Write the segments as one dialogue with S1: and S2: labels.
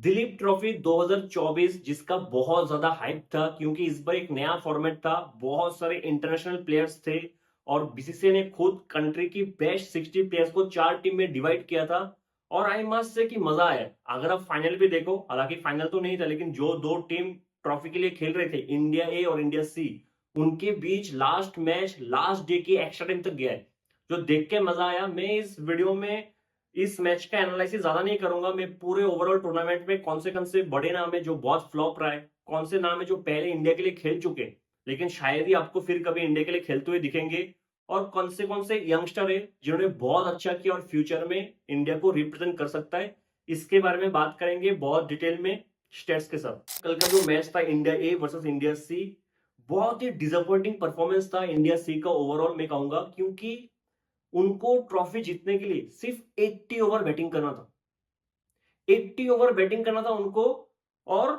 S1: Dilip trophy 2024 जिसका बहुत ज्यादा हाइप था क्योंकि इस बार एक नया फॉर्मेट था, बहुत सारे इंटरनेशनल प्लेयर्स थे और बीसीसीआई ने खुद कंट्री की बेस्ट 60 प्लेयर्स को 4 टीम में डिवाइड किया था। और आई मस्ट से कि मजा आया। अगर आप फाइनल भी देखो, हालांकि फाइनल तो नहीं था, लेकिन जो दो टीम ट्रॉफी के लिए खेल रहे थे, इंडिया ए और इंडिया सी, उनके बीच लास्ट मैच लास्ट डे की एक्स्ट्रा टाइम तक गया है, जो देख के मजा आया। मैं इस वीडियो में इस मैच का एनालिसिस ज्यादा नहीं करूंगा। मैं पूरे ओवरऑल टूर्नामेंट में कौन से बड़े नाम है जो बहुत फ्लॉप रहा है, कौन से नाम है जो पहले इंडिया के लिए खेल चुके लेकिन शायद ही आपको फिर कभी इंडिया के लिए खेलते हुए दिखेंगे, और कौन से यंगस्टर है जिन्होंने बहुत अच्छा किया और फ्यूचर में इंडिया को रिप्रेजेंट कर सकता है। इसके बारे में बात करेंगे बहुत डिटेल में, स्टेट्स के साथ। कल का जो मैच था India A versus India C, बहुत ही डिसअपॉइंटिंग परफॉर्मेंस था इंडिया सी का ओवरऑल मैं कहूंगा, क्योंकि उनको ट्रॉफी जीतने के लिए सिर्फ 80 ओवर बैटिंग करना था। 80 ओवर बैटिंग करना था उनको, और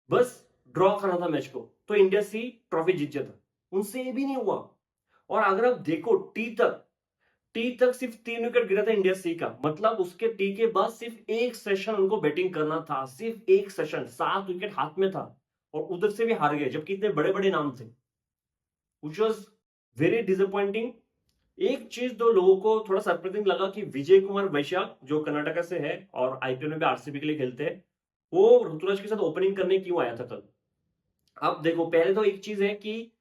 S1: बस ड्रॉ करना था मैच को, तो इंडिया सी ट्रॉफी जीत जाता। उनसे ये भी नहीं हुआ। और अगर आप देखो टी तक सिर्फ 3 विकेट गिरा था इंडिया सी का, मतलब उसके टी के बाद सिर्फ एक सेशन उनको बैटिंग करना था, सिर्फ एक सेशन, 7 विकेट हाथ में था और उधर से भी हार गए, जबकि इतने बड़े बड़े नाम थे, विच वॉज वेरी डिसअपॉइंटिंग। एक चीज जो लोगों को थोड़ा सरप्राइजिंग लगा कि विजय कुमार वैशाख जो कर्नाटका से है और आईपीएल में भी आरसीबी के लिए खेलते हैं, वो ऋतुराज के साथ ओपनिंग करने क्यों आया था कल। अब देखो, पहले तो एक चीज है कि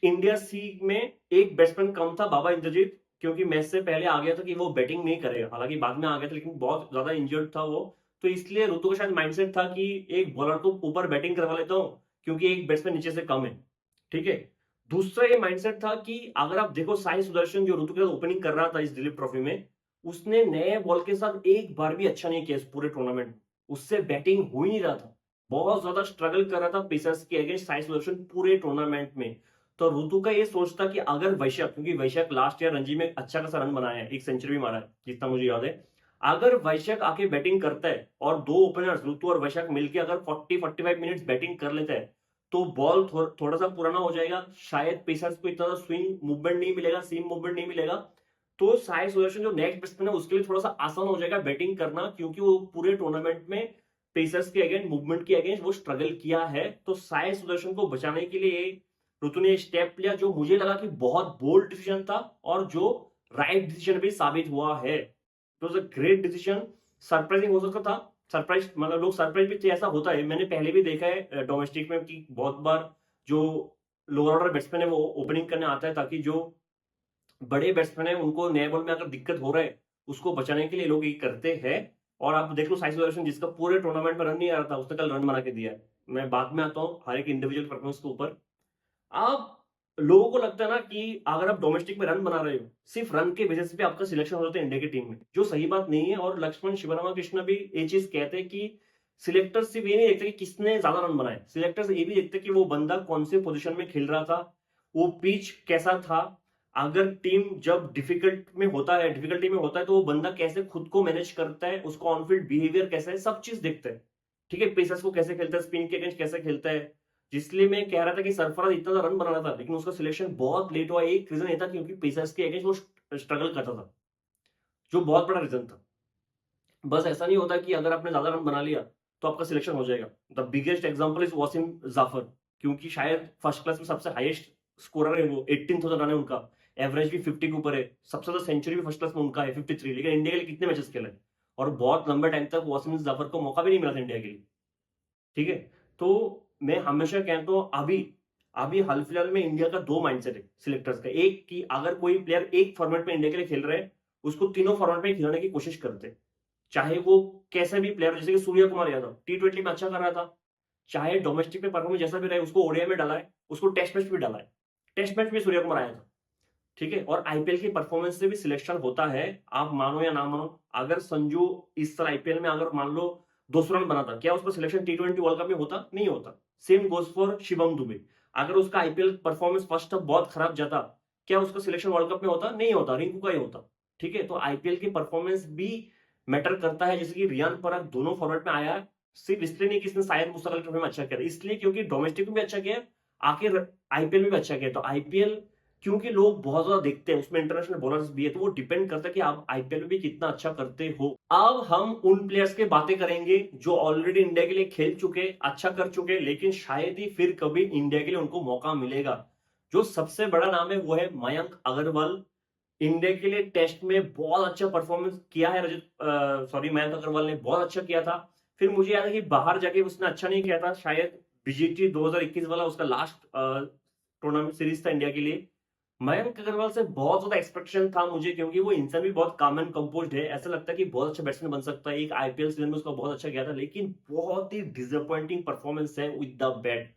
S1: इंडिया सी में एक बैट्समैन कम था, बाबा इंद्रजीत, क्योंकि मैच से पहले आ गया था कि वो बैटिंग नहीं करेगा, हालांकि बाद में आ गया था लेकिन बहुत ज्यादा इंजर्ड था वो। तो इसलिए ऋतु का शायद माइंडसेट था कि एक बॉलर को ऊपर बैटिंग करवा लेता हूं क्योंकि एक बैट्समैन नीचे से कम है। ठीक है। दूसरा ये माइंडसेट था कि अगर आप देखो साई सुदर्शन जो ऋतु के साथ ओपनिंग कर रहा था इस दिलीप ट्रॉफी में, उसने नए बॉल के साथ एक बार भी अच्छा नहीं किया इस पूरे टूर्नामेंट में। उससे बैटिंग हो ही नहीं रहा था, बहुत ज्यादा स्ट्रगल कर रहा था पेसर्स के अगेंस्ट साई सुदर्शन पूरे टूर्नामेंट में। तो ऋतु का ये सोच था कि अगर वैशाख, क्योंकि वैशाख लास्ट ईयर रणजी में अच्छा खासा रन बनाया है, एक सेंचुरी भी मारा है जितना मुझे याद है, अगर वैशाख आके बैटिंग करता है और दो ओपनर्स ऋतु और वैशाख मिलकर अगर 40-45 मिनट्स बैटिंग कर लेता है, तो बॉल थोड़ा सा पुराना हो जाएगा, शायद पेसर्स को इतना स्विंग मूवमेंट नहीं मिलेगा, सीम मूवमेंट नहीं मिलेगा। तो साई सुदर्शन जो नेक्स्ट बैट्समैन है उसके लिए थोड़ा सा आसान हो जाएगा बैटिंग करना, क्योंकि वो पूरे टूर्नामेंट में पेसर्स के अगेंस्ट, मूवमेंट के अगेंस्ट वो स्ट्रगल किया है। तो साई सुदर्शन को बचाने के लिए ऋतु ने स्टेप लिया, जो मुझे लगा कि बहुत बोल्ड डिसीजन था और जो राइट डिसीजन भी साबित हुआ है। It was a great decision. Surprising हो सकता था, सरप्राइज मतलब लोग सरप्राइज भी थे, ऐसा होता है, मैंने पहले भी देखा है डोमेस्टिक में कि बहुत बार जो लोअर ऑर्डर बैट्समैन है वो ओपनिंग करने आता है, ताकि जो बड़े बैट्समैन है उनको नए बॉल में अगर दिक्कत हो रहा है उसको बचाने के लिए लोग ये करते हैं। और आप देख लो साई सुदर्शन जिसका पूरे टूर्नामेंट में रन नहीं आ रहा था, उसने कल रन बना के दिया है। मैं बाद में आता हूँ हर एक इंडिविजुअल परफॉर्मेंस के ऊपर। आप लोगों को लगता है ना कि अगर आप डोमेस्टिक में रन बना रहे हो, सिर्फ रन के बेसिस पे आपका सिलेक्शन हो जाता है इंडिया की टीम में, जो सही बात नहीं है। और लक्ष्मण शिवरामाकृष्ण भी ये चीज कहते हैं कि सिलेक्टर सिर्फ ये नहीं देखते कि किसने ज्यादा रन बनाए, सिलेक्टर्स ये भी देखते कि वो बंदा कौन से पोजीशन में खेल रहा था, वो पिच कैसा था, अगर टीम जब डिफिकल्टी में होता है तो वो बंदा कैसे खुद को मैनेज करता है, उसका ऑनफील्ड बिहेवियर कैसा है, सब चीज देखते हैं। ठीक है, पेसर्स को कैसे खेलता है, स्पिन के अगेंस्ट कैसे खेलता है। जिसलिए मैं कह रहा था कि सरफराज इतना ज्यादा रन बनाना था लेकिन उसका सिलेक्शन बहुत लेट हुआ, एक रीजन ये था क्योंकि पेसर्स के अगेंस्ट वो स्ट्रगल करता था, जो बहुत बड़ा रीजन था। बस ऐसा नहीं होता कि अगर आपने ज्यादा रन बना लिया तो आपका सिलेक्शन हो जाएगा। The biggest example is Wasim Jaffer, क्योंकि शायद फर्स्ट क्लास में सबसे हाईएस्ट स्कोरर है वो, 18,000 रन है उनका, एवरेज भी 50 के ऊपर है, सबसे ज्यादा सेंचुरी भी फर्स्ट क्लास में उनका है 53, लेकिन इंडिया के लिए कितने मैचेस खेले और बहुत लंबे टाइम तक वसीम जाफर को मौका भी नहीं मिला था इंडिया के लिए। ठीक है। तो मैं हमेशा कहता हूं, अभी अभी हाल फिलहाल में इंडिया का दो माइंडसेट है सिलेक्टर्स का। एक कि अगर कोई प्लेयर एक फॉर्मेट में इंडिया के लिए खेल रहा है, उसको तीनों फॉर्मेट में खिलाने की कोशिश करते हैं, चाहे वो कैसे भी प्लेयर, जैसे कि सूर्य कुमार यादव T20 में अच्छा कर रहा था, चाहे डोमेस्टिक में परफॉर्मेंस जैसा भी रहे, उसको ओडीआई में डाला है, उसको टेस्ट मैच भी डाला है, टेस्ट मैच में सूर्य कुमार आया था। ठीक है। और आईपीएल की परफॉर्मेंस से भी सिलेक्शन होता है, आप मानो या ना मानो। अगर संजू इस साल आईपीएल में अगर मान लो 200 रन बनाता, क्या उसका सिलेक्शन T20 वर्ल्ड कप में होता? नहीं होता। Same goes for Shivam Dubey, अगर उसका आईपीएल परफॉर्मेंस फर्स्ट हाफ बहुत खराब जाता, क्या उसका सिलेक्शन वर्ल्ड कप में होता? नहीं होता, रिंकू का ही होता। ठीक है। तो आईपीएल की परफॉर्मेंस भी मैटर करता है, जैसे कि रियान पराग दोनों फॉर्मेट में आया है, सिर्फ इसलिए नहीं कि इसने शायद मुस्तकिल ट्रॉफी में अच्छा किया, इसलिए क्योंकि डोमेस्टिक में भी अच्छा किया, आखिर आईपीएल में भी अच्छा किया। तो आईपीएल क्योंकि लोग बहुत ज्यादा देखते हैं, उसमें इंटरनेशनल बॉलर्स भी है, तो वो डिपेंड करता है कि आप आईपीएल में भी कितना अच्छा करते हो। अब हम उन प्लेयर्स की बातें करेंगे जो ऑलरेडी इंडिया के लिए खेल चुके, अच्छा कर चुके, लेकिन शायद ही फिर कभी इंडिया के लिए उनको मौका मिलेगा। जो सबसे बड़ा नाम है वो है मयंक अग्रवाल। इंडिया के लिए टेस्ट में बहुत अच्छा परफॉर्मेंस किया है मयंक अग्रवाल ने बहुत अच्छा किया था। फिर मुझे याद है कि बाहर जाके उसने अच्छा नहीं किया था, शायद बीजीटी 2021 वाला उसका लास्ट टूर्नामेंट सीरीज था इंडिया के लिए। मयंक अग्रवाल से बहुत ज्यादा एक्सपेक्टेशन था मुझे, क्योंकि वो इंसान भी बहुत काम एंड कंपोज्ड है, ऐसा लगता है कि बहुत अच्छा बैट्समैन बन सकता है। एक आईपीएल सीजन में उसका बहुत अच्छा गया था, लेकिन बहुत ही डिसअपॉइंटिंग परफॉर्मेंस है विद द बैट।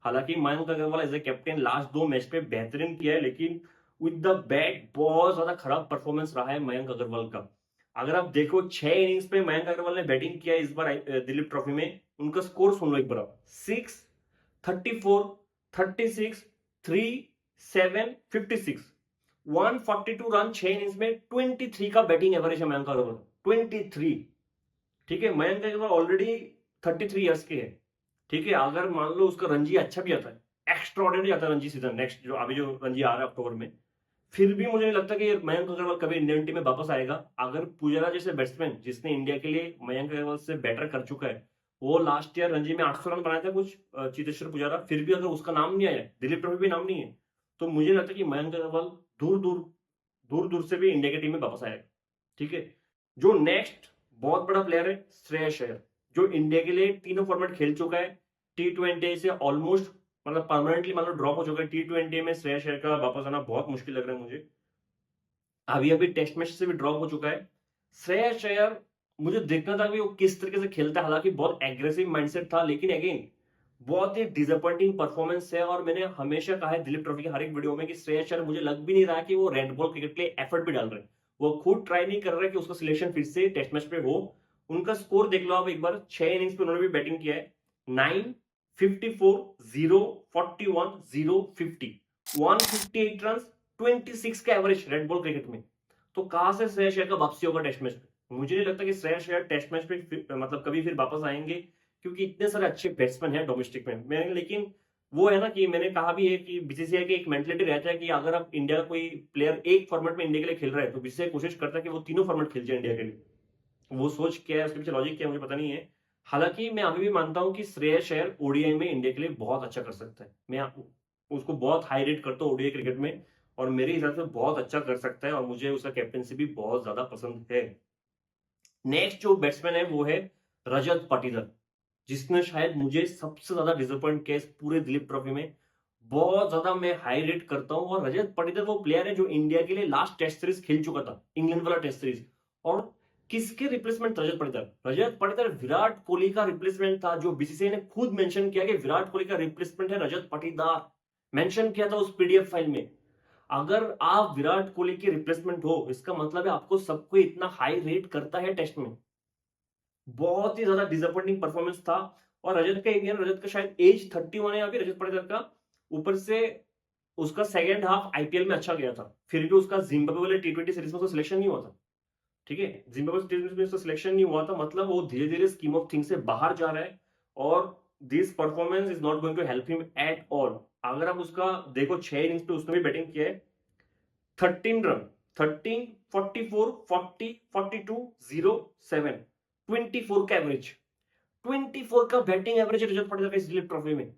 S1: हालांकि Mayank Agarwal as a captain last 2 match पे बेहतरीन किया है, लेकिन विद द बैट बहुत ज्यादा खराब परफॉर्मेंस रहा है मयंक अग्रवाल का। अगर आप देखो 6 इनिंग्स पे मयंक अग्रवाल ने बैटिंग किया इस बार दिलीप ट्रॉफी में, उनका स्कोर सुन लो एक बार आप। 6, 34, 36, 3, 7, 56, 142 रन 6 इनिंग्स में। 23 का बैटिंग एवरेज है मयंक अग्रवाल, 23। ठीक है, मयंक अग्रवाल ऑलरेडी 33 ईयर्स के है। ठीक है, अगर मान लो उसका रणजी अच्छा भी आता है, एक्स्ट्राऑर्डिनरी आता है रणजी सीजन नेक्स्ट जो अभी जो रणजी आ रहा है अक्टूबर में, फिर भी मुझे नहीं लगता कि मयंक अग्रवाल कभी इंडियन टीम में वापस आएगा। अगर पुजारा जैसे बैट्समैन जिसने इंडिया के लिए मयंक अग्रवाल से बेटर कर चुका है, वो लास्ट ईयर रणजी में 800 रन बनाया था कुछ, चेतेश्वर पुजारा, फिर भी अगर उसका नाम नहीं आया, दिलीप ट्रॉफी भी नाम नहीं है, तो मुझे लगता है कि मयंक अग्रवाल दूर दूर दूर दूर से भी इंडिया की टीम में वापस आएगा। ठीक है, जो नेक्स्ट बहुत बड़ा प्लेयर है श्रेयस अय्यर, जो इंडिया के लिए तीनों फॉर्मेट खेल चुका है। T20 से ऑलमोस्ट मतलब परमानेंटली मान लो ड्रॉप हो चुका है। T20 में श्रेयस अय्यर का वापस आना बहुत मुश्किल लग रहा है मुझे। अभी अभी टेस्ट मैच से भी ड्रॉप हो चुका है श्रेयस अय्यर। मुझे देखना था कि वो किस तरीके से खेलता है, हालांकि बहुत एग्रेसिव माइंडसेट था, लेकिन अगेन बहुत ही डिसअपॉइंटिंग परफॉर्मेंस है। और मैंने हमेशा कहा है दिलीप ट्रॉफी के हर एक वीडियो में कि श्रेयस अय्यर मुझे लग भी नहीं रहा कि वो रेड बॉल क्रिकेट के लिए एफर्ट भी डाल रहे हैं। वो खुद ट्राई नहीं कर रहे कि उसका सिलेक्शन फिर से टेस्ट मैच पे हो। उनका स्कोर देख लो आप एक बार, 6 इनिंग्स पे उन्होंने भी बैटिंग किया है। 9, 54, 0, 41, 0, 50, 158 रन, 26 का एवरेज रेड बॉल क्रिकेट में। तो कहां से श्रेयस अय्यर का वापसी होगा टेस्ट मैच पे? मुझे नहीं लगता कि श्रेयस अय्यर टेस्ट मैच पे मतलब कभी फिर वापस आएंगे, क्योंकि इतने सारे अच्छे बैट्समैन हैं डोमेस्टिक में। मैं लेकिन वो है ना कि मैंने कहा भी है कि बीसीसीआई की एक मेंटलिटी रहता है कि अगर आप इंडिया का कोई प्लेयर एक फॉर्मेट में इंडिया के लिए खेल रहा है, तो बीसीसीआई कोशिश करता है कि वो तीनों फॉर्मेट खेल जाए इंडिया के लिए। वो सोच क्या है, उसके पीछे लॉजिक क्या है, मुझे पता नहीं है। हालांकि मैं अभी भी मानता हूं कि श्रेयस अय्यर ओडीआई में इंडिया के लिए बहुत अच्छा कर सकता है। मैं उसको बहुत हाई रेट करता हूँ ओडीआई क्रिकेट में, और मेरे हिसाब से बहुत अच्छा कर सकता है, और मुझे उसका कैप्टनसी भी बहुत ज्यादा पसंद है। नेक्स्ट जो बैट्समैन है वो है रजत पाटीदार, जिसने शायद मुझे सबसे ज्यादा डिसअपॉइंट किया इस पूरे दिलीप ट्रॉफी में। बहुत ज्यादा मैं हाई रेट करता हूं। और रजत पाटीदार वो प्लेयर है जो इंडिया के लिए लास्ट टेस्ट सीरीज खेल चुका था, इंग्लैंड वाला टेस्ट सीरीज। और किसके रिप्लेसमेंट? रजत पाटीदार। रजत पाटीदार विराट कोहली का रिप्लेसमेंट था, जो बीसीसीआई ने खुद मेंशन किया कि विराट कोहली का रिप्लेसमेंट है रजत पाटीदार, मेंशन किया था उस पीडीएफ फाइल में। अगर आप विराट कोहली के रिप्लेसमेंट हो, इसका मतलब है आपको सबको इतना हाई रेट करता है टेस्ट में। बहुत ही ज्यादा डिसअपॉइंटिंग परफॉर्मेंस था। और रजत का शायद एज 31 है अभी रजत पाटीदार का। ऊपर से उसका सेकंड हाफ आईपीएल में अच्छा गया था, फिर भी उसका जिम्बाब्वे वाले T20 सीरीज में तो सिलेक्शन नहीं हुआ था। ठीक है, जिम्बाब्वे टी20 में उसका सिलेक्शन नहीं हुआ था, मतलब वो धीरे धीरे स्कीम ऑफ थिंग्स से बाहर जा रहा है। और this performance is not going to help him at all. अगर आप उसका देखो 6 इनिंग्स पे उसने भी बैटिंग किया है, 13 रन, 13, 44, 40, 42, 0, 7, 24 का एवरेज। 24 का बैटिंग एवरेज रजत पाटीदार का इस दिलीप ट्रॉफी में।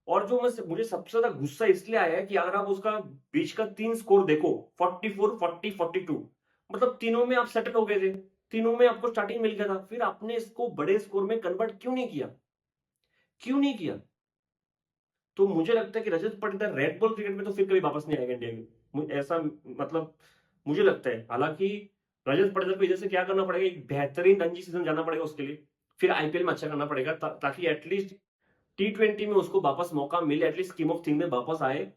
S1: और जो मुझे सबसे ज्यादा गुस्सा इसलिए आया है कि अगर आप उसका बीच का 3 स्कोर देखो, 44, 40, 42, मतलब तीनों में आप सेटल हो गए थे, तीनों में आपको स्टार्टिंग मिल गया था, फिर आपने इसको बड़े स्कोर में कन्वर्ट क्यों नहीं किया? क्यों नहीं किया? तो मुझे लगता है कि Rajat Patidar red ball cricket में तो फिर कभी वापस नहीं आएगा इंडिया में, ऐसा मतलब मुझे लगता है। हालांकि रजत पाटीदार को इधर से क्या करना पड़ेगा, एक बेहतरीन रणजी सीजन जाना पड़ेगा उसके लिए, फिर आईपीएल में अच्छा करना पड़ेगा, ताकि एटलीस्ट T20 में उसको वापस मौका मिले, एटलीस्ट स्कीम ऑफ थिंग में वापस आए।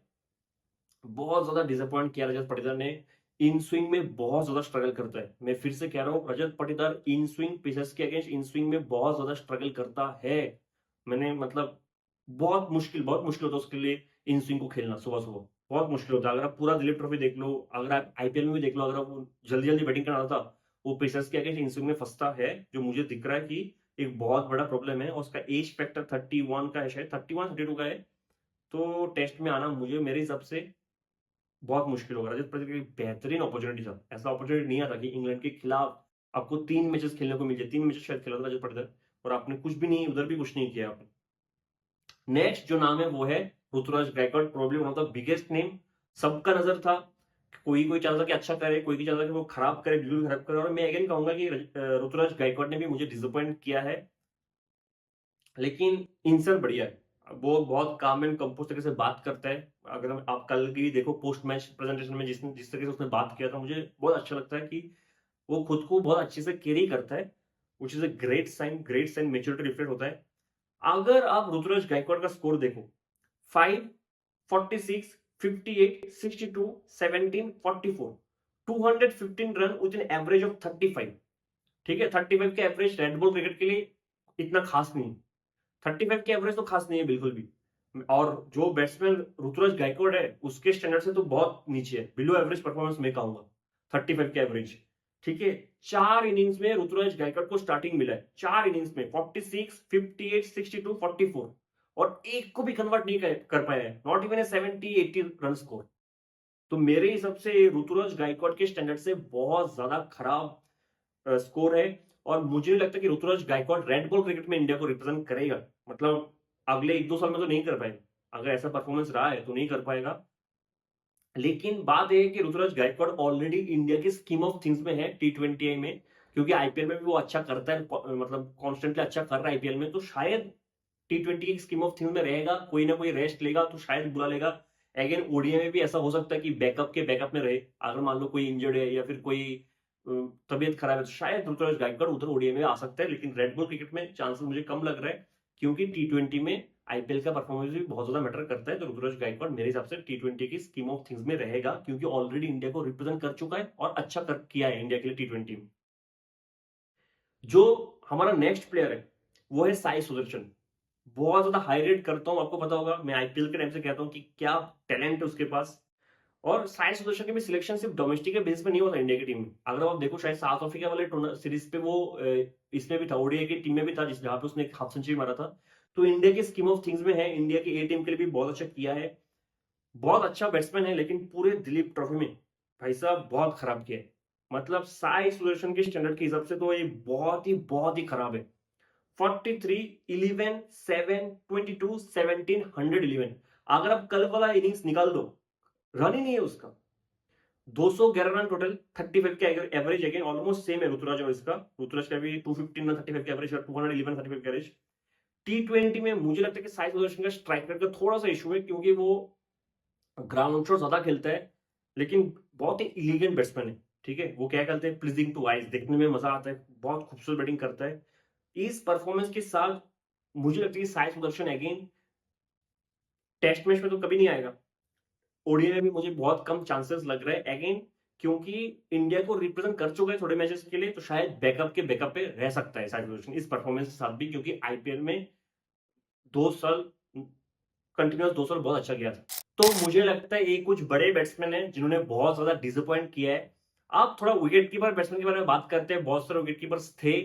S1: बहुत ज्यादा डिसअपॉइंट किया रजत पाटीदार ने। इन स्विंग में बहुत ज्यादा स्ट्रगल करता है, मैं फिर से कह रहा हूं, Rajat Patidar in swing pacers के अगेंस्ट इन स्विंग में बहुत ज्यादा स्ट्रगल करता है। मैंने मतलब बहुत मुश्किल होता है उसके लिए इन स्विंग को खेलना सुबह सुबह, बहुत मुश्किल होता है। अगर आप पूरा दिलीप ट्रॉफी देख लो, अगर आप आईपीएल में भी देख लो, अगर आप जल्दी जल्दी बैटिंग करना था, वो पेसर्स के अगेंस्ट इन स्विंग में फंसता है, जो मुझे दिख रहा है कि एक बहुत बड़ा प्रॉब्लम है। और उसका एज फैक्टर 31 का है, शायद 31, 32 का है। तो टेस्ट में आना मुझे मेरे हिसाब से बहुत मुश्किल होगा। रजत पाटीदार की बेहतरीन अपॉर्चुनिटी था, ऐसा अपॉर्चुनिटी नहीं आता कि इंग्लैंड के खिलाफ आपको 3 मैचेस खेलने को मिल जाए। 3 मैचेस शायद खेला था रजत पाटीदार और आपने कुछ भी नहीं, उधर भी कुछ नहीं किया आपने। नेक्स्ट जो नाम है वो है Ruturaj Gaikwad, probably one of the biggest name. सबका नजर था, कोई कोई चाहता था कि अच्छा करे, कोई कोई चाहता था कि वो खराब करे, बिल्कुल खराब करे। और मैं अगेन कहूंगा कि ऋतुराज गायकवाड़ ने भी मुझे डिसअपॉइंट किया है, लेकिन इंसान बढ़िया है। वो बहुत काम एंड कंपोज तरीके से बात करता है। अगर आप कल की देखो पोस्ट मैच प्रेजेंटेशन में जिस तरीके से उसने बात किया था, मुझे बहुत अच्छा लगता है कि वो खुद को बहुत अच्छे से कैरी करता है, which is a great sign, maturity reflect होता है। अगर आप ऋतुराज गायकवाड़ का स्कोर देखो, 5, 46, 58, 62, 17, 44, 215 run with an average of 35। ठीक है, 35 के एवरेज रेड बॉल क्रिकेट के लिए इतना खास नहीं। 35 के एवरेज तो खास नहीं है बिल्कुल भी। और जो बैट्समैन ऋतुराज गायकवाड़ है उसके स्टैंडर्ड से तो बहुत नीचे है, बिलो एवरेज परफॉर्मेंस मैं कहूंगा 35 के एवरेज। ठीक है, 4 इनिंग्स में ऋतुराज गायकवाड़ को स्टार्टिंग मिला है, 4 इनिंग्स में 46, 58, 62, 44, और एक को भी कन्वर्ट नहीं कर पाया है, not even a 70-80 run score. तो मेरे हिसाब से ऋतुराज गायकवाड़ के स्टैंडर्ड से बहुत ज्यादा खराब स्कोर है। और मुझे नहीं लगता कि Ruturaj Gaikwad red ball cricket में इंडिया को रिप्रेजेंट करेगा, मतलब अगले 1-2 साल में तो नहीं कर पाएगा। अगर ऐसा परफॉर्मेंस रहा है तो नहीं कर पाएगा। लेकिन बात यह है कि ऋतुराज गायकवाड़ ऑलरेडी इंडिया की स्कीम ऑफ थिंग्स में है T20 में, क्योंकि आईपीएल में भी वो अच्छा करता है, मतलब कॉन्स्टेंटली अच्छा कर रहा है आईपीएल में। तो शायद T20 की स्कीम ऑफ थिंग्स में रहेगा, कोई ना कोई रेस्ट लेगा तो शायद बुला लेगा। अगेन ओडीआई में भी ऐसा हो सकता है कि बैकअप के बैकअप में रहे, अगर मान लो कोई इंजर्ड है या फिर कोई तबीयत खराब है तो शायद ऋतुराज गायकवाड़ उधर ओडीआई में आ सकता है। लेकिन रेड बॉल क्रिकेट में चांसेस मुझे कम लग रहा है, क्योंकि T20 में आईपीएल का परफॉर्मेंस भी बहुत ज्यादा मैटर करता है। तो ऋतुराज गायकवाड़ मेरे हिसाब से T20 की स्कीम ऑफ थिंग्स में रहेगा, क्योंकि ऑलरेडी इंडिया को रिप्रेजेंट कर चुका है और अच्छा किया है इंडिया के लिए T20 में। जो हमारा नेक्स्ट प्लेयर है वो है साई सुदर्शन। बहुत ज्यादा हाई रेट करता हूं, आपको पता होगा मैं आईपीएल के टाइम से कहता हूं कि क्या टैलेंट है उसके पास। और साई सुदर्शन की भी सिलेक्शन सिर्फ डोमेस्टिक के बेस पे नहीं होता इंडिया की टीम में। अगर आप देखो शायद साउथ अफ्रीका वाले सीरीज पे वो इसमें भी था, ओडीआई की टीम में भी था, जिस जहां पे उसने एक हाफ सेंचुरी मारा था। तो इंडिया की स्कीम ऑफ थिंग्स में है, इंडिया की ए टीम के लिए भी बहुत अच्छा किया है। बहुत अच्छा बैट्समैन है, लेकिन पूरे दिलीप ट्रॉफी में भाई साहब बहुत खराब किया है। मतलब साई सुदर्शन के स्टैंडर्ड के हिसाब से तो ये बहुत ही खराब है। 43, 11, 7, 22, 17, 111। अगर आप कल वाला इनिंग्स निकाल दो, रन ही नहीं है उसका। 211 रन टोटल, 35 के एवरेज है, ऑलमोस्ट सेम है ऋतुराज और इसका। ऋतुराज का भी 215 रन 35 के एवरेज, 211 35 के एवरेज। T20 में मुझे लगता है कि साई सुदर्शन का स्ट्राइक रेट का थोड़ा सा इशू है, क्योंकि वो ग्राउंड शॉट ज्यादा खेलता है, लेकिन बहुत ही इलीगेंट बैट्समैन है। ठीक है, वो क्या कहते हैं, प्लीजिंग टू आइज, देखने में मजा आता है, बहुत खूबसूरत बैटिंग करता है। इस परफॉर्मेंस के साथ मुझे लगता है कि Sai Sudharsan again test match में तो कभी नहीं आएगा। ओडीआई में भी मुझे बहुत कम चांसेस लग रहे हैं अगेन, क्योंकि इंडिया को रिप्रेजेंट कर चुका है थोड़े मैचेस के लिए। तो शायद बैकअप के बैकअप पे रह सकता है साई सुदर्शन इस परफॉर्मेंस के साथ भी, क्योंकि आईपीएल में 2 साल कंटिन्यूस 2 साल बहुत अच्छा किया था। तो मुझे लगता है ये कुछ बड़े बैट्समैन हैं जिन्होंने बहुत ज्यादा डिसअपॉइंट किया है। आप थोड़ा विकेट कीपर बैट्समैन के बारे में बात करते हैं। बहुत सारे विकेट कीपर्स थे,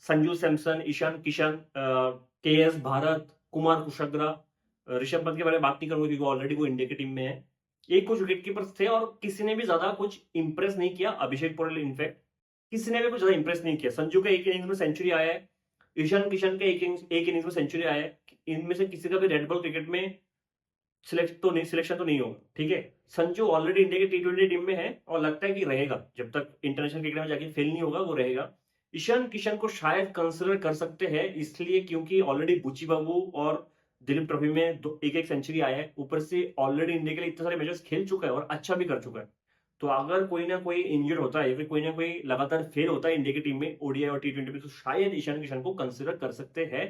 S1: संजू सैमसन, ईशान किशन, के एस भारत, कुमार कुशवाहा, ऋषभ पंत के बारे में बात नहीं करूंगा क्योंकि ऑलरेडी वो इंडिया की टीम में है। ये कुछ विकेट कीपर्स थे और किसी ने भी ज्यादा कुछ इंप्रेस नहीं किया। अभिषेक पटेल इनफैक्ट किसी ने भी कुछ ज्यादा इंप्रेस नहीं किया। संजू का एक इनिंग्स में सेंचुरी आया है, ईशान किशन का एक इनिंग्स में सेंचुरी आया है। इनमें से किसी का भी रेड बॉल क्रिकेट में सिलेक्शन तो नहीं होगा। ठीक है, संजू ऑलरेडी इंडिया की T20 टीम में है और लगता है कि रहेगा जब तक इंटरनेशनल क्रिकेट में जाके फेल नहीं होगा, वो रहेगा। ईशान किशन को शायद कंसिडर कर सकते हैं, इसलिए क्योंकि ऑलरेडी बुची बाबू और दिलीप ट्रॉफी में एक एक सेंचुरी आया है, ऊपर से ऑलरेडी इंडिया के लिए इतने सारे मैचेस खेल चुका है और अच्छा भी कर चुका है। तो अगर कोई ना कोई इंजर्ड होता है या फिर कोई ना कोई लगातार फेल होता है इंडिया की टीम में ओडीआई और T20 में, तो शायद ईशान किशन को कंसिडर कर सकते हैं।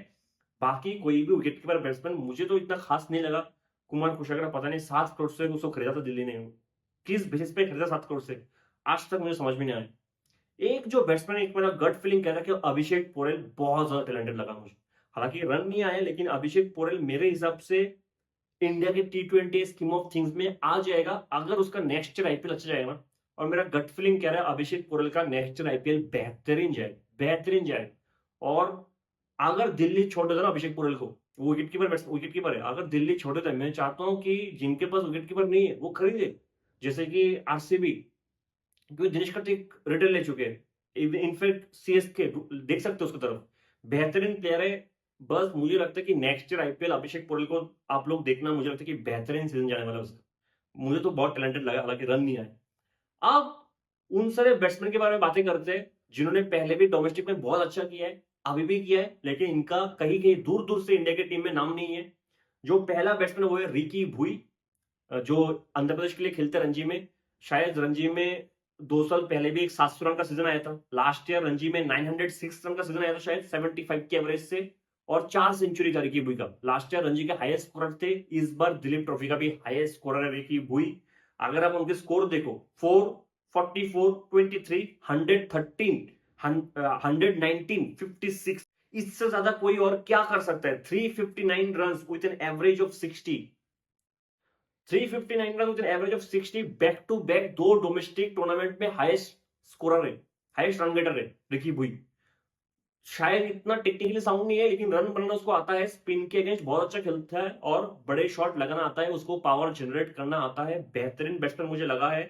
S1: बाकी कोई भी विकेट कीपर बैट्समैन मुझे तो इतना खास नहीं लगा। कुमार कुशवाहा पता नहीं 7 करोड़ से उसको खरीदा था दिल्ली ने, किस बेसिस पे खरीदा 7 करोड़ से, आज तक मुझे समझ में नहीं आया। एक जो बैट्समैन, एक मेरा गट फीलिंग कह रहा है कि अभिषेक पोरेल बहुत ज्यादा टैलेंटेड लगा मुझे। हालांकि रन नहीं आए, लेकिन अभिषेक पोरेल मेरे हिसाब से इंडिया के T20 स्कीम ऑफ थिंग्स में आ जाएगा अगर उसका नेक्स्ट ईयर आईपीएल अच्छा जाएगा ना। और मेरा गट फीलिंग कह रहा है अभिषेक पोरेल का नेक्स्ट ईयर आईपीएल बेहतरीन जाए। और अगर दिल्ली छोड़ देता ना अभिषेक पोरेल को, वो विकेट कीपर है, अगर दिल्ली छोड़ देता है, मैं चाहता हूं कि जिनके पास विकेट कीपर नहीं है वो खरीदे। जैसे कि आरसीबी, क्योंकि दिनेश कार्तिक रिटर्न ले चुके हैं, इनफैक्ट सीएसके देख सकते हो उसकी तरफ, बेहतरीन प्लेयर है। बस मुझे लगता है कि नेक्स्ट ईयर आईपीएल अभिषेक पोरेल को आप लोग देखना, मुझे लगता है कि बेहतरीन सीजन जाने वाला है उसका। मुझे तो बहुत टैलेंटेड लगा, हालांकि रन नहीं आए। अब उन सारे बैट्समैन के बारे में बातें करते हैं जिन्होंने पहले भी डोमेस्टिक में बहुत अच्छा किया है, अभी भी किया है, लेकिन इनका कहीं कहीं दूर दूर से इंडिया की टीम में नाम नहीं है। जो पहला बैट्समैन वो है रिकी भुई, जो आंध्र प्रदेश के लिए खेलते रणजी में। शायद रणजी में 2 साल पहले भी एक 700 रन का सीजन आया था। लास्ट ईयर रणजी में 906 रन का सीजन आया था, शायद 75 की एवरेज से, और 4 सेंचुरी था रिकी भुई का। लास्ट ईयर रणजी के हाईएस्ट स्कोरर थे, इस बार दिलीप ट्रॉफी का भी हाईएस्ट स्कोरर है रिकी भुई। अगर आप उनके स्कोर देखो, 444, 23, 113, 119, 56, इससे ज्यादा कोई और क्या कर सकता है? 359 run with an average of 60, 359 run with an average of 60, back to back 2 domestic tournament में हाईएस्ट स्कोरर है, हाईएस्ट रन गेटर है रिकी भुई। शायद इतना टेक्निकली साउंड नहीं है, लेकिन रन बनाना उसको आता है, स्पिन के अगेंस्ट बहुत अच्छा खेलता है, और बड़े शॉट लगाना आता है उसको, पावर जनरेट करना आता है। बेहतरीन बैट्समैन मुझे लगा है।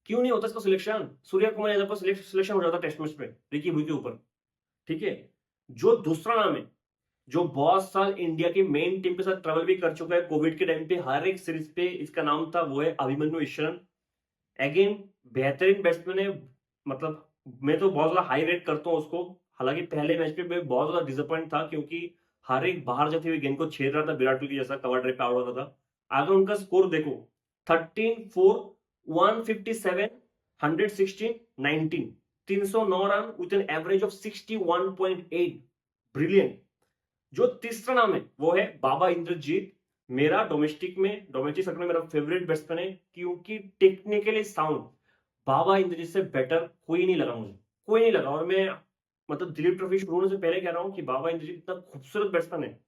S1: क्यों नहीं होता इसका सिलेक्शन? सूर्या कुमार यादव का सिलेक्शन हो जाता टेस्ट मैच में रिकी भुई के ऊपर। ठीक है, जो दूसरा नाम है, जो बहुत साल इंडिया की मेन टीम के साथ ट्रेवल भी कर चुका है, कोविड के टाइम पे हर एक सीरीज पे इसका नाम था, वो है अभिमन्यु ईश्वरन। अगेन बेहतरीन बैट्समैन है, मतलब मैं तो बहुत ज्यादा हाई रेट करता हूँ उसको। हालांकि पहले मैच पे मैं बहुत ज्यादा डिसअपॉइंट था, क्योंकि हर एक बाहर जाती हुई गेंद को छेड़ रहा था, विराट कोहली जैसा कवर ड्राइव पे आउट होता था। अगर उनका स्कोर देखो, 13-4, 157, 116, 19, 309 run with an average of 61.8, brilliant. जो तीसरा नाम है वो है बाबा इंद्रजीत। मेरा डोमेस्टिक सर्कल में मेरा फेवरेट बैट्समैन है, क्योंकि टेक्निकली साउंड बाबा इंद्रजीत से बेटर कोई नहीं लगा मुझे, कोई नहीं लगा। और मैं मतलब दिलीप ट्रॉफी शुरू होने से पहले कह रहा हूं कि बाबा इंद्रजीत इतना खूबसूरत बैट्समैन है।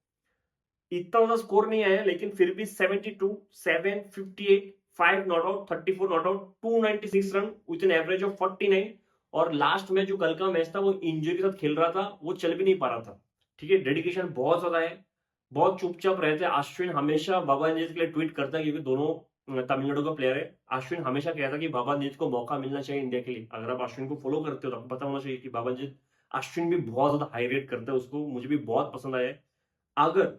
S1: इतना ज्यादा स्कोर नहीं आया, लेकिन फिर भी 72, 7, 58, 5 not out, 34 not out, 296 run with an average of 49। और लास्ट में जो कल का मैच था, वो इंजरी के साथ खेल रहा था, वो चल भी नहीं पा रहा था। ठीक है, डेडिकेशन बहुत ज्यादा है, बहुत चुपचाप रहते हैं। अश्विन हमेशा बाबा इंद्रजीत के लिए ट्वीट करता है, क्योंकि दोनों तमिलनाडु का प्लेयर है। अश्विन हमेशा कहता है कि बाबा इंद्रजीत को मौका मिलना चाहिए इंडिया के लिए। अगर आप अश्विन को फॉलो करते हो तो आपको पता होना चाहिए कि बाबा इंद्रजीत, अश्विन भी बहुत ज्यादा हाई रेट करता है उसको, मुझे भी बहुत पसंद आया है। अगर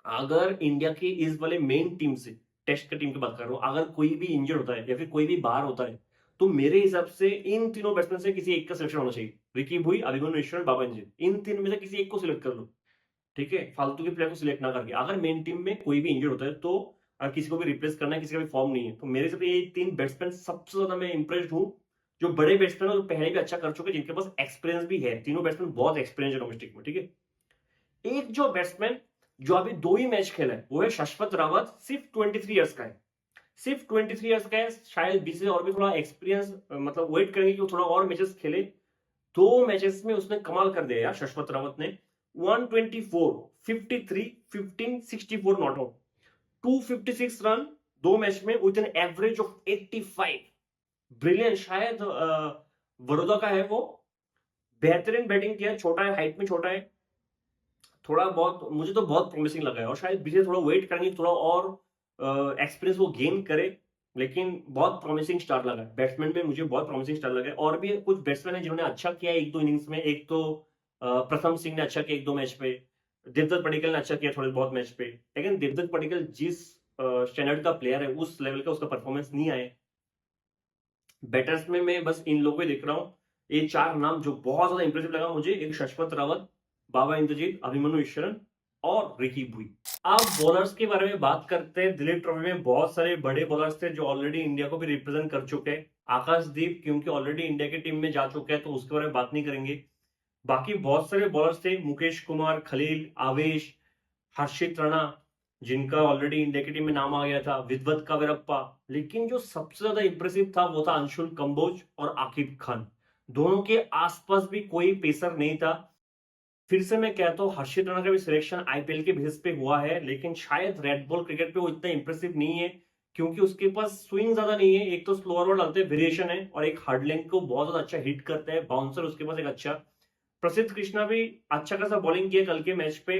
S1: अगर इंडिया की इस वाले मेन टीम से, टेस्ट की टीम की बात कर रहा हूं, अगर कोई भी इंजर्ड होता है या फिर कोई भी बाहर होता है, तो मेरे हिसाब से इन तीनों बैट्समैन से किसी एक का सिलेक्शन होना चाहिए। रिकी भुई, अभिमन्यु ईश्वर, बाबा इंद्रजीत, इन तीन में से किसी एक को सिलेक्ट कर लो। ठीक है, फालतू के प्लेयर को सिलेक्ट ना करके। अगर मेन टीम में कोई भी इंजर्ड होता है, तो अगर किसी को भी रिप्लेस करना है, किसी का भी फॉर्म नहीं है, तो मेरे हिसाब से ये तीन बैट्समैन सबसे ज्यादा मैं इंप्रेस्ड हूं। जो बड़े बैट्समैन है, जो पहले भी अच्छा कर चुके, जिनके पास एक्सपीरियंस भी है। तीनों बैट्समैन बहुत एक्सपीरियंस है डोमेस्टिक में। ठीक है, एक जो बैट्समैन जो अभी 2 ही मैच खेला है, वो है शशवत रावत, सिर्फ 23 ईयर्स का है, सिर्फ 23 ईयर्स का है। शायद बीच से और भी थोड़ा एक्सपीरियंस, मतलब वेट करेंगे कि वो थोड़ा और मैचेस खेले। 2 मैचेस में उसने कमाल कर दिया यार शशवत रावत ने। 124, 53, 15, 64 नॉट आउट, 256 रन 2 मैच में with an average of 85, brilliant. शायद बड़ौदा का है वो। बेहतरीन बैटिंग किया, छोटा है, हाइट में छोटा है, थोड़ा बहुत मुझे तो बहुत प्रॉमिसिंग लगा है। और शायद बीच थोड़ा वेट करेंगे, थोड़ा और एक्सपीरियंस वो गेन करे, लेकिन बहुत प्रॉमिसिंग स्टार्ट लगा है बैट्समैन में, मुझे बहुत प्रॉमिसिंग स्टार्ट लगा है। और भी कुछ बैट्समैन है जिन्होंने अच्छा किया है 1-2 इनिंग्स में। एक तो प्रथम सिंह ने अच्छा किया 1-2 मैच पे, देवदत्त पडिक्कल ने अच्छा किया थोड़े बहुत मैच पे। लेकिन देवदत्त पडिक्कल जिस स्टैंडर्ड का प्लेयर है, उस लेवल का उसका परफॉर्मेंस नहीं आया। बैटर्स में मैं बस इन लोगों को देख रहा हूँ। ये 4 नाम जो बहुत ज्यादा इंप्रेसिव लगा मुझे, एक शशवत रावत, बाबा इंद्रजीत, अभिमन्यु ईश्वरन और रिकी भुई। अब बॉलर्स के बारे में बात करते हैं। दिलीप ट्रॉफी में बहुत सारे बड़े बॉलर्स थे जो ऑलरेडी इंडिया को भी रिप्रेजेंट कर चुके हैं। आकाशदीप क्योंकि ऑलरेडी इंडिया की टीम में जा चुके हैं, तो उसके बारे में बात नहीं करेंगे। बाकी बहुत सारे बॉलर्स थे, मुकेश कुमार, खलील, आवेश, हर्षित राणा, जिनका ऑलरेडी इंडिया की टीम में नाम आ गया था, विद्वत का वीरप्पा। लेकिन जो सबसे ज्यादा इंप्रेसिव था वो था अंशुल कंबोज और आकिब खान। दोनों के आसपास भी कोई पेसर नहीं था। फिर से मैं कहता हूँ, हर्षित राणा का भी सिलेक्शन आईपीएल के बेसिस पे हुआ है, लेकिन शायद रेड बॉल क्रिकेट पे वो इतना इंप्रेसिव नहीं है, क्योंकि उसके पास स्विंग ज्यादा नहीं है। एक तो स्लोअर बॉल डालते हैं, वेरिएशन है, और एक हार्ड लेंथ को बहुत ज्यादा अच्छा हिट करता है, बाउंसर उसके पास एक अच्छा। प्रसिद्ध कृष्णा भी अच्छा खासा बॉलिंग किया कल के मैच पे,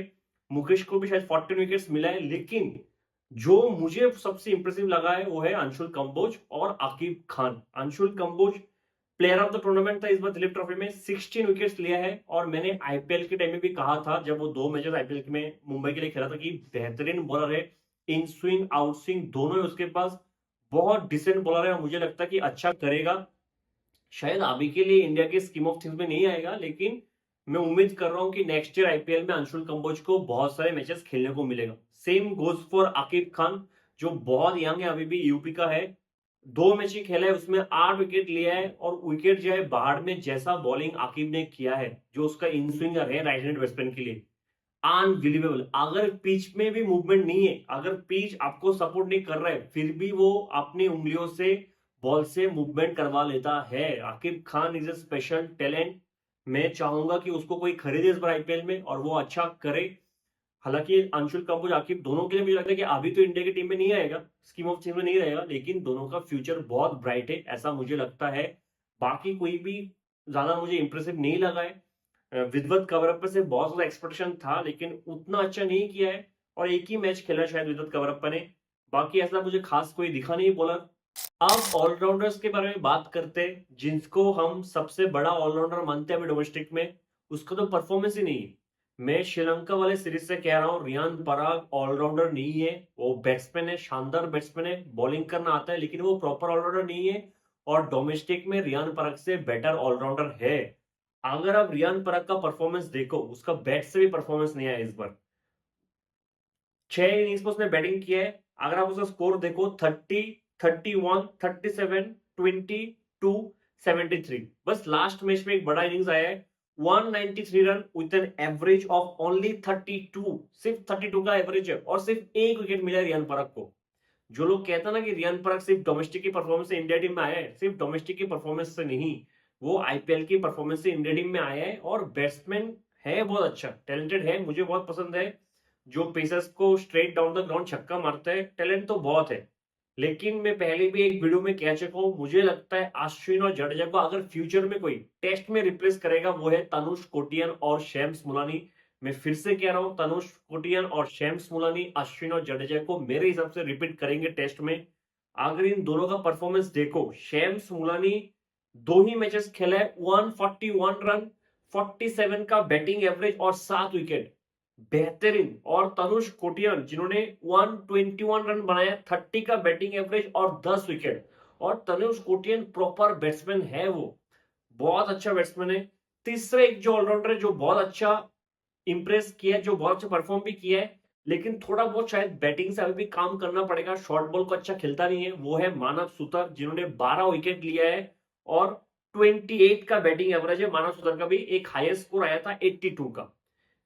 S1: मुकेश को भी शायद 14 विकेट्स मिला है, लेकिन जो मुझे सबसे इंप्रेसिव लगा है वो है अंशुल कंबोज और Aaqib Khan. Anshul Kamboj player of the tournament था इस बार दिलीप ट्रॉफी में, 16 विकेट्स लिया है। और मैंने आईपीएल के टाइम में भी कहा था जब वो 2 मैचेस आईपीएल में मुंबई के लिए खेला था कि बेहतरीन बॉलर है, इन स्विंग आउट स्विंग दोनों है उसके पास, बहुत डिसेंट बॉलर है और मुझे लगता है कि अच्छा करेगा। शायद अभी के लिए इंडिया के स्कीम ऑफ थिंग्स में नहीं आएगा, लेकिन मैं उम्मीद कर रहा हूं कि नेक्स्ट ईयर आईपीएल में अंशुल कंबोज को बहुत सारे मैचेस खेलने को मिलेगा। Same goes for Aqib Khan, जो बहुत यंग है, अभी भी यूपी का है। 2 मैच ही खेला है, उसमें 8 विकेट लिया है और विकेट जो है बाहर में, जैसा बॉलिंग आकिब ने किया है, जो उसका इन स्विंगर है राइट हैंड बैट्समैन के लिए, अनबिलीवेबल। अगर पिच में भी मूवमेंट नहीं है, अगर पिच आपको सपोर्ट नहीं कर रहा है, फिर भी वो अपनी उंगलियों से बॉल से मूवमेंट करवा लेता है। Aqib Khan is a special talent. मैं चाहूंगा कि उसको कोई खरीदे इस बार आईपीएल में और वो अच्छा करे। हालांकि अंशुल कंबोज आकिब दोनों के लिए मुझे लगता है कि अभी तो इंडिया की टीम में नहीं आएगा, स्कीम ऑफ टीम में नहीं रहेगा, लेकिन दोनों का फ्यूचर बहुत ब्राइट है, ऐसा मुझे लगता है। बाकी कोई भी ज्यादा मुझे इंप्रेसिव नहीं लगा है। विदवत कवरप्पा से बहुत ज्यादा एक्सपेक्टेशन था, लेकिन उतना अच्छा नहीं किया है और एक ही मैच खेला शायद विदवत कवरप्पा ने। बाकी ऐसा मुझे खास कोई दिखा नहीं बॉलर। अब ऑलराउंडर्स के बारे में बात करते हैं, जिनको हम सबसे बड़ा ऑलराउंडर मानते हैं अभी डोमेस्टिक में, उसका तो परफॉर्मेंस ही नहीं है। मैं श्रीलंका वाले सीरीज से कह रहा हूं, रियान पराग ऑलराउंडर नहीं है। वो बैट्समैन है, शानदार बैट्समैन है, बॉलिंग करना आता है, लेकिन वो प्रॉपर ऑलराउंडर नहीं है। और डोमेस्टिक में रियान पराग से बेटर ऑलराउंडर है। अगर आप रियान पराग का परफॉर्मेंस देखो, उसका बैट से भी परफॉर्मेंस नहीं आया इस बार। 6 इनिंग्स में उसने बैटिंग किया है। अगर आप उसका स्कोर देखो, 30, 31, 37, 22, 73। बस लास्ट मैच में एक बड़ा इनिंग्स आया है, 193 run with an average of only 32। सिर्फ 32 का एवरेज है और सिर्फ एक विकेट मिला रियान पराग को। जो लोग कहते हैं ना कि रियान पराग सिर्फ डोमेस्टिक की परफॉर्मेंस से इंडिया टीम में आया है, सिर्फ डोमेस्टिक की परफॉर्मेंस से नहीं, वो आईपीएल की परफॉर्मेंस से इंडिया टीम में आया है। और बैट्समैन है, बहुत अच्छा टैलेंटेड है, मुझे बहुत पसंद है। जो पेसर्स को स्ट्रेट डाउन द ग्राउंड छक्का मारता है, टैलेंट तो बहुत है। लेकिन मैं पहले भी एक वीडियो में कह चुका हूं, मुझे लगता है अश्विन और जडेजा को अगर फ्यूचर में कोई टेस्ट में रिप्लेस करेगा, वो है तनुष कोटियन और शैम्स मुलानी। मैं फिर से कह रहा हूं, तनुष कोटियन और शैम्स मुलानी अश्विन और जडेजा को मेरे हिसाब से रिपीट करेंगे टेस्ट में। अगर इन दोनों का परफॉर्मेंस देखो, शैम्स मुलानी 2 ही मैचेस खेला है, 141 रन, 47 का बैटिंग एवरेज और 7 विकेट, बेहतरीन। और तनुष कोटियन जिन्होंने 121 रन बनाया, 30 का बैटिंग एवरेज और 10 विकेट। और तनुष कोटियन प्रॉपर बैट्समैन है, वो बहुत अच्छा बैट्समैन है। तीसरा एक जो ऑलराउंडर है जो बहुत अच्छा इंप्रेस किया है, जो बहुत अच्छा परफॉर्म भी किया है, लेकिन थोड़ा बहुत शायद बैटिंग से अभी भी काम करना पड़ेगा, शॉर्ट बॉल को अच्छा खेलता नहीं है, वो है मानव सुतर, जिन्होंने 12 विकेट लिया है और 28 का बैटिंग एवरेज है। मानव सुतर का भी एक हाईएस्ट स्कोर आया था 82 का।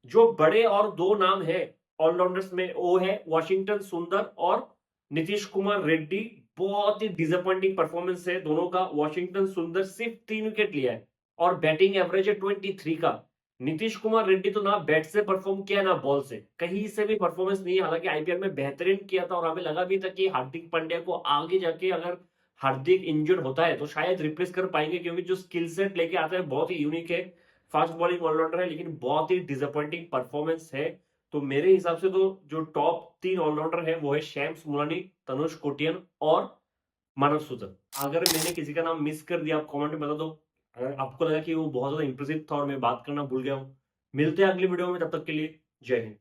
S1: जो बड़े और दो नाम है ऑलराउंडर्स में, वो है वॉशिंगटन सुंदर और नीतीश कुमार रेड्डी। बहुत ही डिसअपॉइंटिंग परफॉर्मेंस है दोनों का। वॉशिंगटन सुंदर सिर्फ 3 विकेट लिया है और बैटिंग एवरेज है 23 का। नीतीश कुमार रेड्डी तो ना बैट से परफॉर्म किया ना बॉल से, कहीं से भी परफॉर्मेंस नहीं है। हालांकि आईपीएल में बेहतरीन किया था और हमें लगा भी था कि हार्दिक पांड्या को आगे जाके, अगर हार्दिक इंजर्ड होता है तो शायद रिप्लेस कर पाएंगे, क्योंकि जो स्किल सेट लेके आता है बहुत ही यूनिक है, फास्ट बॉलिंग ऑलराउंडर है, लेकिन बहुत ही डिसअपॉइंटिंग परफॉर्मेंस है। तो मेरे हिसाब से तो जो टॉप 3 ऑलराउंडर है वो है शैम्स मुलानी, तनुष कोटियन और मानव सूत्र। अगर मैंने किसी का नाम मिस कर दिया, आप कमेंट में बता दो। अगर आपको लगा कि वो बहुत ज्यादा इंप्रेसिव था और मैं बात करना भूल गया हूं, मिलते हैं अगली वीडियो में, तब तक के लिए जय हिंद।